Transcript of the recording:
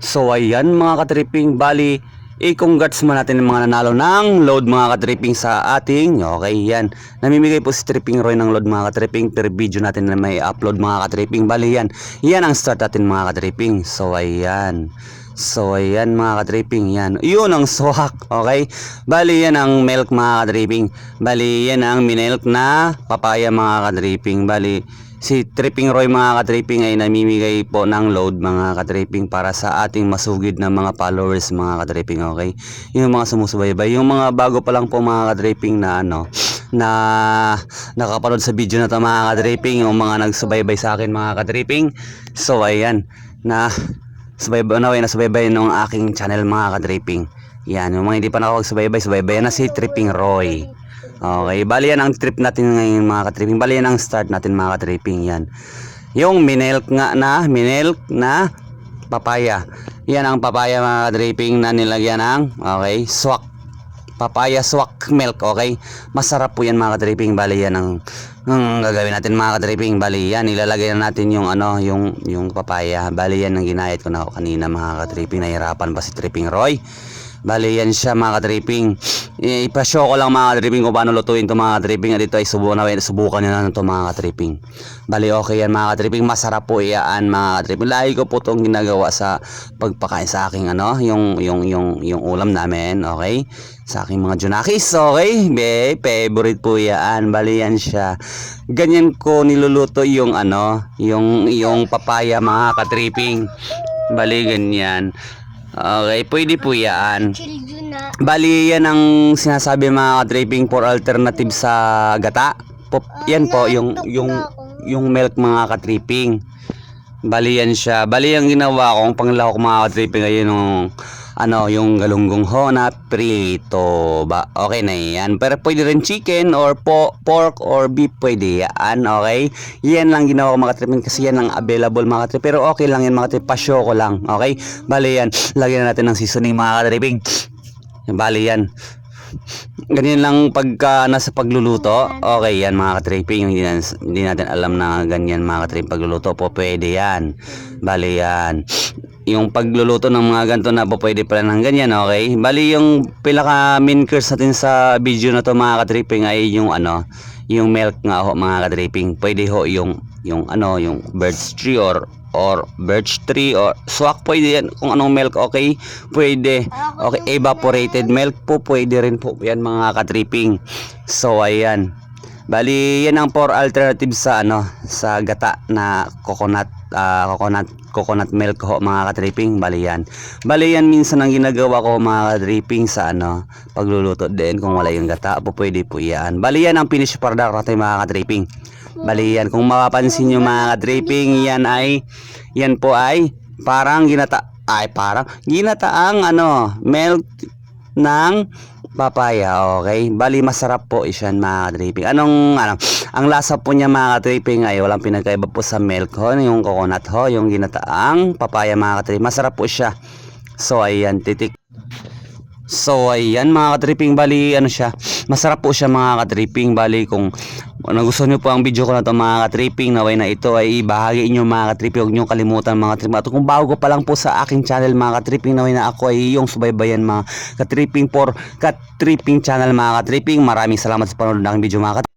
So ayan mga katripping, bali i-congrats mo natin yung mga nanalo ng load mga katripping sa ating, okay yan, namimigay po si Tripping Roy ng load mga katripping per video natin na may upload mga katripping. Bali yan ang start natin mga katripping. So ayan mga katripping, yan yun ang swak, okay. Bali yan ang milk mga katripping, bali yan ang minilk na papaya mga katripping. Bali si Tripping Roy mga katripping ay namimigay po ng load mga katripping para sa ating masugid na mga followers mga katripping, okay. Yung mga sumusubaybay, yung mga bago pa lang po mga katripping na na nakapanood sa video na to mga katripping, yung mga nagsubaybay sa akin mga katripping. So ayan, nasubaybay ng aking channel mga katripping. Yan, yung mga hindi pa nakapagsubaybay, subaybay na si Tripping Roy. Okay, bali yan ang trip natin ngayon mga katripping. Bali yan ang start natin mga katripping. Yan, yung minilk na papaya. Yan ang papaya mga katripping na nilagyan ng, okay, swak. Papaya swak milk, okay. Masarap po yan mga katripping. Bali yan ang gagawin natin mga katripping. Bali yan, ilalagay na natin yung yung papaya. Bali yan ang ginayat ko na ako kanina mga katripping. Nahirapan pa si Tripping Roy. Bali yan siya mga katripping. Ipashow ko lang mga katripping kung paano lutuin to mga katripping. At ito ay subukan nyo na ito mga katripping. Bali okay yan mga katripping. Masarap po iyaan mga katripping. Lagi ko po itong ginagawa sa pagpakain sa aking yung ulam namin, okay, sa aking mga junakis, okay. Favorite po iyaan. Bali yan siya. Ganyan ko niluluto yung yung papaya mga katripping. Bali ganyan. Okay, pwede po yan. Bali yan ang sinasabi mga katripping for alternative sa gata. Yan po yung milk mga katripping. Bali yan siya. Bali ang ginawa kong panglahok mga katripping ay yung galunggong ho na prito ba. Okay na yan. Pero pwede rin chicken or pork or beef, pwede yan, okay. Yan lang ginawa ko mga katripping kasi yan ang available mga katripping. Pero okay lang yan mga katripping, pasyo ko lang, okay. Bali yan, lagyan na natin ng seasoning mga katripping. Bali yan, ganyan lang pagka nasa pagluluto. Okay yan mga katripping. Hindi natin alam na ganyan mga katripping pagluluto po, pwede yan. Bali yan, yung pagluluto ng mga ganito na po pwede pala ng ganyan, okay. Bali yung pinaka main course natin sa video na to mga katripping ay yung milk nga ho mga katripping. Pwede ho yung birch tree or birch tree or swak, pwede yan kung anong milk, okay. Pwede, okay, evaporated milk po pwede rin po yan mga katripping. So ayan, bali yan ang 4 alternatives sa gata na coconut milk ho mga katripping. Bali yan minsan ang ginagawa ko mga katripping sa pagluluto din kung wala yung gata po, pwede po yan. Bali yan ang finished product natin mga katripping. Bali yan, kung mapapansin nyo mga katripping, yan po ay parang ginataang milk ng papaya, okay. Bali masarap po isyan mga katripping. Ang lasa po niya mga katripping ay walang pinagkaiba po sa milk ho, yung coconut ho, yung ginataang papaya mga katripping. Masarap po siya. So ayan, So ayan mga katripping, bali siya, masarap po siya mga katripping. Bali kung nagustuhan nyo po ang video ko na to mga katripping, naway na ito ay ibahagi nyo mga katripping. Huwag nyo kalimutan mga katripping. At kung bago pa lang po sa aking channel mga katripping, naway na ako ay yung subaybayan mga katripping for Katripping channel mga katripping. Maraming salamat sa panonood ng video mga katripping.